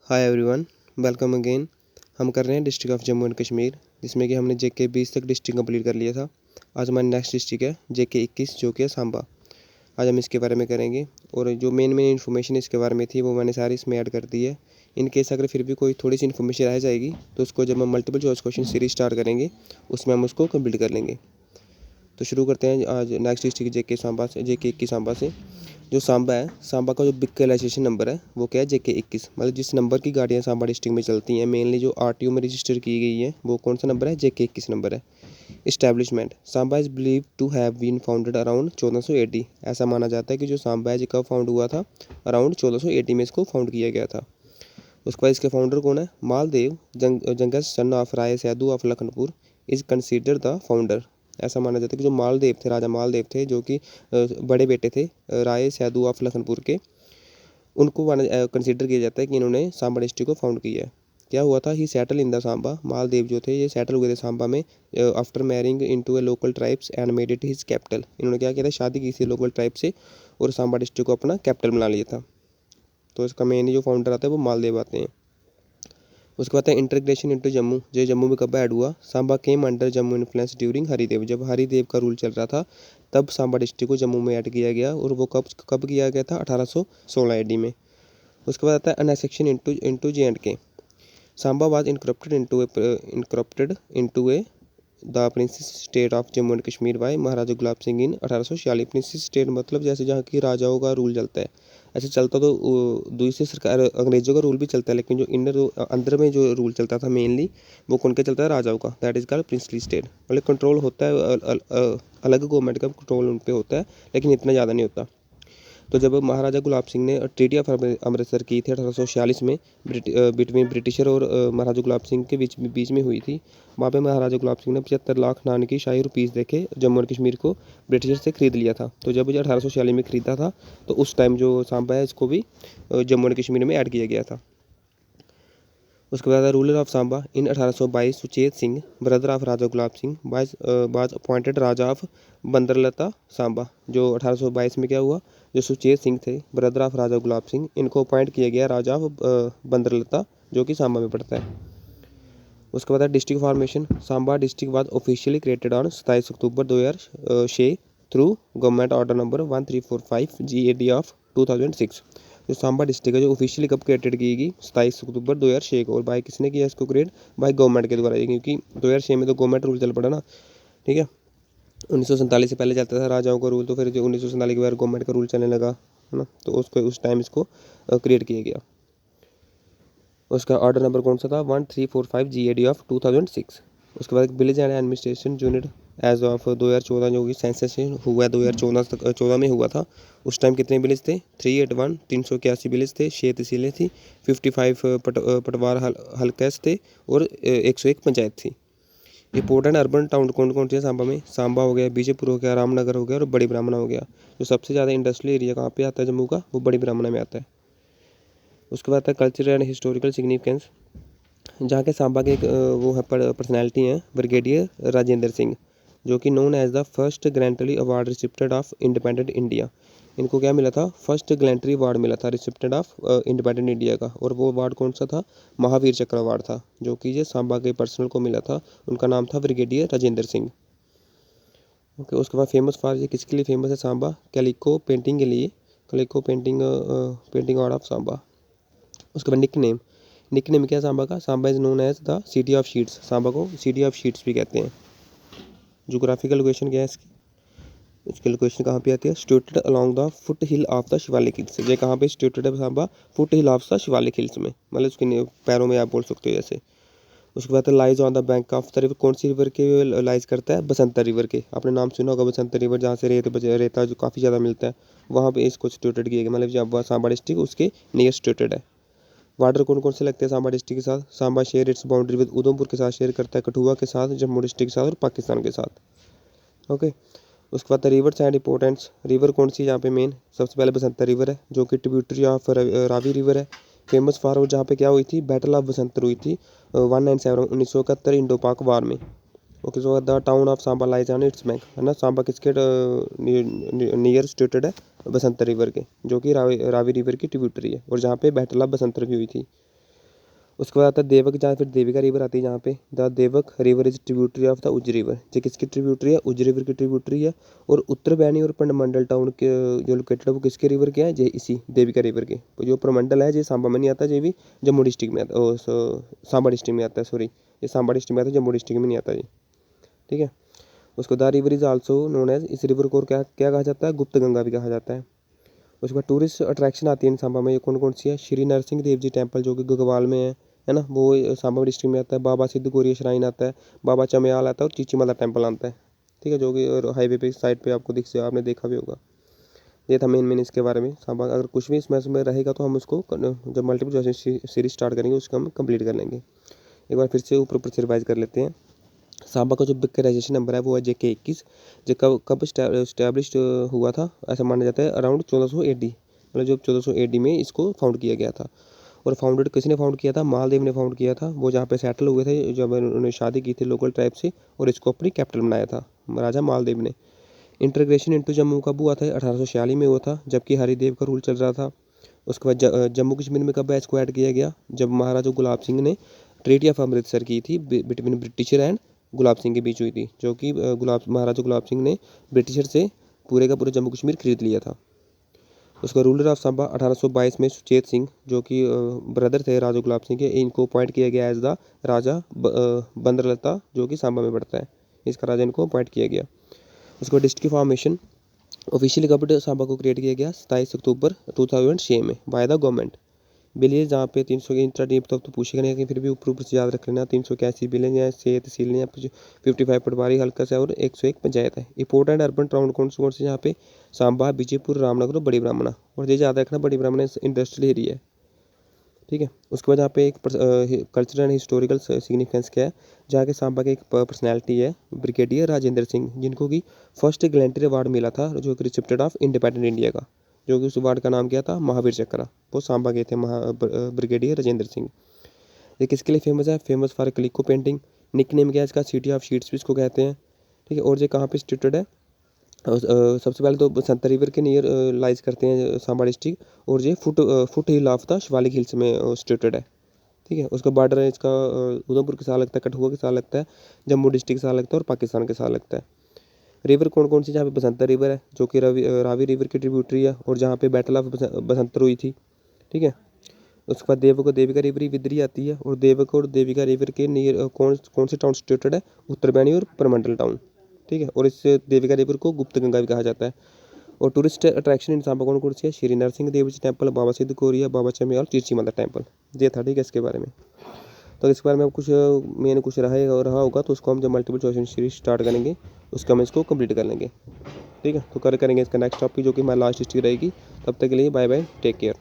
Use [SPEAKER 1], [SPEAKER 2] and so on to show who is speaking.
[SPEAKER 1] Hi everyone, welcome again. हम कर रहे हैं district of Jammu and Kashmir, जिसमें कि हमने जेके 20 तक डिस्ट्रिक्ट कंप्लीट कर लिया था। आज हमारी नेक्स्ट डिस्ट्रिक्ट है जेके 21, जो कि है सांबा। आज हम इसके बारे में करेंगे और जो मेन इन्फॉर्मेशन इसके बारे में थी वो मैंने सारी इसमें ऐड कर दी है। इन केस अगर फिर भी कोई थोड़ी सी इन्फॉर्मेशन रह जाएगी तो उसको जब हम multiple choice question series start करेंगे उसमें हम उसको कंप्लीट कर लेंगे। तो शुरू करते हैं आज नेक्स्ट डिस्ट्रिक्ट जेके सांबा से, जेके 21 सांबा से। जो सांबा है, सांबा का जो विक्टलाइजेशन नंबर है वो क्या है, जेके 21। मतलब जिस नंबर की गाड़ियाँ सांबा डिस्ट्रिक्ट में चलती हैं, मेनली जो आरटीओ में रजिस्टर की गई है, वो कौन सा नंबर है, जेके 21 नंबर है। Establishment, Samba is believe to have been founded around 1480। ऐसा माना जाता है कि जो सांबा है जी कब फाउंड हुआ था, अराउंड 1480 में इसको फाउंड किया गया था। उसके बाद इसके फाउंडर कौन है, मालदेव जंगस son of Rai Saidu of Lakhanpur is consider the founder. ऐसा माना जाता है कि जो मालदेव थे, राजा मालदेव थे, जो कि बड़े बेटे थे राय सैदू ऑफ लखनपुर के, उनको कंसिडर किया जाता है कि इन्होंने सांबा डिस्ट्रिक्ट को फाउंड किया है। क्या हुआ था, he settle in the Samba. Maldev जो थे ये सेटल हुए थे सांबा में after marrying into a local tribes and made it his capital. इन्होंने क्या किया था, शादी की थी लोकल ट्राइब से और सांबा डिस्ट्रिक्ट को अपना कैपिटल बना लिया था। तो इसका मेन जो फाउंडर आता है वो मालदेव आते हैं। उसके बाद है इंटीग्रेशन इनटू जम्मू। जो जम्मू में कब ऐड हुआ, Samba came under Jammu influence during Haridev. जब हरिदेव का रूल चल रहा था तब सांबा डिस्ट्रिक्ट को जम्मू में ऐड किया गया, और वो कब कब किया गया था, 1816 एडी में। उसके बाद आता है annexation into J and K. Samba was incorporated into a the princes state of Jammu and Kashmir by Maharaja Gulab Singh in 1846। Princes state मतलब जैसे जहाँ की राजाओं का रूल चलता है, ऐसे चलता तो दूसरी सरकार अंग्रेजों का रूल भी चलता है, लेकिन जो अंदर में जो रूल चलता था मेनली वो कौन का चलता है, राजाओं का। That is called princely state. मतलब कंट्रोल होता है अलग गवर्नमेंट का कंट्रोल उन पर होता है, लेकिन इतना ज़्यादा नहीं होता। तो जब महाराजा गुलाब सिंह ने ट्रीटी ऑफ अमृतसर की थी 1846 में, बिटवीन ब्रिटिशर और महाराजा गुलाब सिंह के बीच में हुई थी, वहाँ पे महाराजा गुलाब सिंह ने 75 लाख नान की शाही रुपीज़ देके जम्मू और कश्मीर को ब्रिटिशर से खरीद लिया था। तो जब ये 1846 में खरीदा था तो उस टाइम जो सांबा है इसको भी जम्मू और कश्मीर में ऐड किया गया था। उसके बाद ruler of Samba in 1822 Suchet Singh brother of Raja Gulab Singh was appointed Raja of Bandralta Samba. जो 1822 में क्या हुआ, जो सुचेत सिंह थे ब्रदर ऑफ राजा गुलाब सिंह, इनको अपॉइंट किया गया राजा ऑफ बंदरलता, जो कि सांबा में पड़ता है। उसके बाद district formation, Samba district was officially created on 27 October 2006 through government order number 1345 GAD of 2006। जो सांबा डिस्ट्रिक्ट है जो ऑफिशियली कब क्रिएटेड की गई, 27 अक्टूबर 2006 को। और बाई किसने किया इसको क्रिएट, बाई गवर्नमेंट के द्वारा, क्योंकि 2006 में तो गवर्नमेंट रूल चल पड़ा ना, ठीक है। 1947 से पहले चलता था राजाओं का रूल, तो फिर जो 1947 के बाद गवर्नमेंट का रूल चलने लगा, है ना, तो उसको उस टाइम इसको क्रिएट किया गया। उसका ऑर्डर नंबर कौन सा था, 1345 GAD ऑफ 2006। उसके बाद village and administration unit as of 2014, जो कि सेंसस हुआ है 2014 में हुआ था। उस टाइम कितने विलेज थे, 381, 381 विलेज थे, 6 तहसीलें थी, 55 पटवार हल्के थे और 101 पंचायत थी। इंपॉर्टेंट अर्बन टाउन कौन कौन से सांबा में, सांबा हो गया, बीजेपुर हो गया, रामनगर हो गया और बड़ी ब्राह्मणा हो गया। जो सबसे ज़्यादा इंडस्ट्रियल एरिया कहाँ पे आता है जम्मू का, वो बड़ी ब्राह्मणा में आता है। उसके बाद है कल्चरल एंड हिस्टोरिकल सिग्निफिकेंस। जहाँ के सांबा के एक वो है पर्सनैलिटी हैं, ब्रिगेडियर राजेंद्र सिंह, जो कि known as the first gallantry award recipient of independent India. इनको क्या मिला था, फर्स्ट ग्लैंटरी अवार्ड मिला था रिसिप्टेड ऑफ इंडिपेंडेंट इंडिया का, और वो अवार्ड कौन सा था, महावीर चक्र अवार्ड था, जो कि ये सांबा के पर्सनल को मिला था। उनका नाम था ब्रिगेडियर राजेंद्र सिंह। ओके, उसके बाद फेमस फॉर, ये किसके लिए फेमस है सांबा, कैलिको पेंटिंग के लिए, calico painting art of Samba. उसके बाद निक नेम क्या है सांबा का, Samba is known as the city of sheets. Samba को सिटी ऑफ शीट्स भी कहते हैं। जोग्राफिकल लोकेशन क्या है इसकी, इसकी लोकेशन कहाँ पे आती है, situated along the foot hill of the Shivalik hills. ये कहाँ पे सिचुएटेड है Samba, foot hill of the Shivalik hills में, मतलब उसके पैरों में आप बोल सकते हो जैसे। उसके बाद lies on the bank of the river, कौन सी रिवर के लाइज करता है, बसंतर रिवर के। आपने नाम सुना होगा बसंतर रिवर, जहाँ से रेता जो काफ़ी ज़्यादा मिलता है, वहाँ पे इसको सिचुएटेड किया गया, मतलब जहाँ सांबा डिस्ट्रिक्ट उसके नियर सिचुएटेड है। बॉर्डर कौन कौन से लगते हैं सांबा डिस्ट्रिक्ट के साथ, Samba share its boundary with Udhampur के साथ शेयर करता है, कठुआ के साथ, जम्मू डिस्ट्रिक्ट के साथ और पाकिस्तान के साथ। ओके, उसके बाद रिवर एंड इंपॉर्टेंस, रिवर कौन सी यहाँ पे मेन, सबसे पहले बसंतर रिवर है, जो कि ट्रिब्यूटरी ऑफ रावी रिवर है। फेमस फॉर, जहाँ पे क्या हुई थी, बैटल ऑफ बसंतर हुई थी 197 1971 इंडो पाक वार में। Okay, so the town of Samba lies on it's bank, है ना, सांबा किसके नियर सिचुएटेड है, बसंतर रिवर के, जो कि रावी रिवर की ट्रिब्यूटरी है, और जहाँ पे बैटल ऑफ बसंतर भी हुई थी। उसके बाद आता है देवक, जहाँ फिर देविका रिवर आती है, जहाँ पे द देवक river is tributary of the उज रिवर। ये किसकी ट्रिब्यूटरी है? उज रिवर की ट्रिब्यूटरी है। और उत्तर बैनी और प्रमंडल टाउन के जो लोकेटेड है वो किसके रिवर के हैं? ये इसी देविका रिवर के। तो जो प्रमंडल है ये सांबा में नहीं आता, ये भी जम्मू डिस्ट्रिक्ट में आता, सांबा डिस्ट्रिक्ट में आता है, सॉरी ये सांबा डिस्ट्रिक्ट में आता है, जम्मू डिस्ट्रिक्ट में नहीं आता ये, ठीक है। उसको the river is also known as, इस रिवर को क्या क्या कहा जाता है? गुप्त गंगा भी कहा जाता है। उसके बाद टूरिस्ट अट्रैक्शन आती है इन सांबा में, ये कौन कौन सी है? श्री नरसिंह देव जी टेम्पल जो कि गगवाल में है ना, वो सांबा डिस्ट्रिक्ट में आता है। बाबा सिद्ध गौरिया श्राइन आता है, बाबा चमयाल आता है और चीची माता टेम्पल आता है, ठीक है, जो कि और हाईवे पे साइड पे आपको दिख से आपने देखा भी होगा। ये था मेन इसके बारे में सांबा। अगर कुछ भी इसमें रहेगा तो हम उसको जब मल्टीपल चॉइस सीरीज स्टार्ट करेंगे उसको हम कंप्लीट कर लेंगे। एक बार फिर से ऊपर से रिवाइज कर लेते हैं। सांबा का जो बिक्कराइजेशन नंबर है वो है JK 21। जो कब स्टैब्लिश हुआ था ऐसा माना जाता है अराउंड 1400 AD, मतलब जब 1400 AD में इसको फाउंड किया गया था। और फाउंडेड किसने फाउंड किया था? मालदेव ने फाउंड किया था। वो जहाँ पे सेटल हुए थे जब उन्होंने शादी की थी लोकल ट्राइब से, और इसको अपनी कैपिटल बनाया था राजा मालदेव ने। इंटीग्रेशन इनटू जम्मू कब हुआ था? 1846 में हुआ था, जबकि हरिदेव का रूल चल रहा था। उसके बाद जम्मू कश्मीर में कब इसको ऐड किया गया? जब महाराजा गुलाब सिंह ने ट्रीटी ऑफ अमृतसर की थी between britisher and Gulab Singh के बीच हुई थी, जो कि महाराजा गुलाब सिंह ने ब्रिटिशर से पूरे का पूरा जम्मू कश्मीर खरीद लिया था। उसका रूलर ऑफ सांबा 1822 में सुचेत सिंह, जो कि ब्रदर थे राजा गुलाब सिंह के, इनको अपॉइंट किया गया एज द राजा बंदरलता, जो कि सांबा में पड़ता है, इसका राजा इनको अपॉइंट किया गया। उसके बाद डिस्ट्रिक्ट फॉर्मेशन ऑफिशियली कब सांबा को क्रिएट किया गया? 27 अक्टूबर 2006 में बाय द गवर्नमेंट। बिलियन जहाँ पे 300 के इंट्रा डीप तक तो पूछेगा नहीं, लेकिन फिर भी ऊपर से याद रख लेना। 381 बिलियन या 6 तहसील या 55 पटवारी हल्का से और 101 पंचायत है। इंपॉर्टेंट अर्बन टाउन कौन से यहाँ पे? सांबा, विजयपुर, रामनगर और बड़ी ब्राह्मणा। और ये याद रखना बड़ी ब्राह्मणा इंडस्ट्रियल एरिया है, ठीक है। उसके बाद यहाँ पे एक कल्चरल एंड हिस्टोरिकल सिग्निफिकेंस क्या है? जहाँ के सांबा के एक पर्सनैलिटी है ब्रिगेडियर राजेंद्र सिंह, जिनको कि फर्स्ट गैलेंट्री अवार्ड मिला था, जो कि रिसिप्टेड ऑफ इंडिपेंडेंट इंडिया का, जो कि उस अवार्ड का नाम क्या था? महावीर चक्र। वो सांबा के थे ब्रिगेडियर राजेंद्र सिंह। ये किसके लिए फेमस है? Famous for calico painting. Nickname क्या है इसका? सिटी ऑफ शीट्स भी इसको कहते हैं, ठीक है। और ये कहाँ पे सिचुएटेड है? सबसे पहले तो बसंत रिवर के नियर लाइज करते हैं सांबा डिस्ट्रिक्ट, और ये foot hill of the Shivalik hills में सिचुएटेड है, ठीक है। उसका बॉर्डर है इसका उधमपुर के साथ लगता है, कठुआ के साथ लगता है, जम्मू डिस्ट्रिक्ट के साथ लगता है और पाकिस्तान के साथ लगता है। रिवर कौन कौन सी? जहाँ पे बसंतर रिवर है, जो कि रावी रिवर की ट्रिब्यूटरी है, और जहाँ पे बैटल ऑफ बसंतर हुई थी, ठीक है। उसके बाद देवक और देविका रिवर विदरी आती है, और देवक और देविका रिवर के नियर कौन से टाउन सिचुएटेड है? उत्तरबैनी और प्रमंडल टाउन, ठीक है। और इस देविका रिवर को गुप्त गंगा भी कहा जाता है। और टूरिस्ट अट्रैक्शन इन सांबा कौन कौन सी है? श्री नरसिंह देव जी टेम्पल, बाबा सिद्ध गौरिया, बाबा चमयाल, चीची माता टेम्पल। ये था, ठीक है, इसके बारे में। तो इसके बारे में कुछ मेन कुछ रहा होगा तो उसको हम जब मल्टीपल चॉइस सीरीज स्टार्ट करेंगे उसका हम इसको कंप्लीट कर लेंगे, ठीक है। तो करेंगे इसका नेक्स्ट टॉपिक जो कि हमारी लास्ट हिस्ट्री रहेगी। तब तक के लिए बाय बाय, टेक केयर।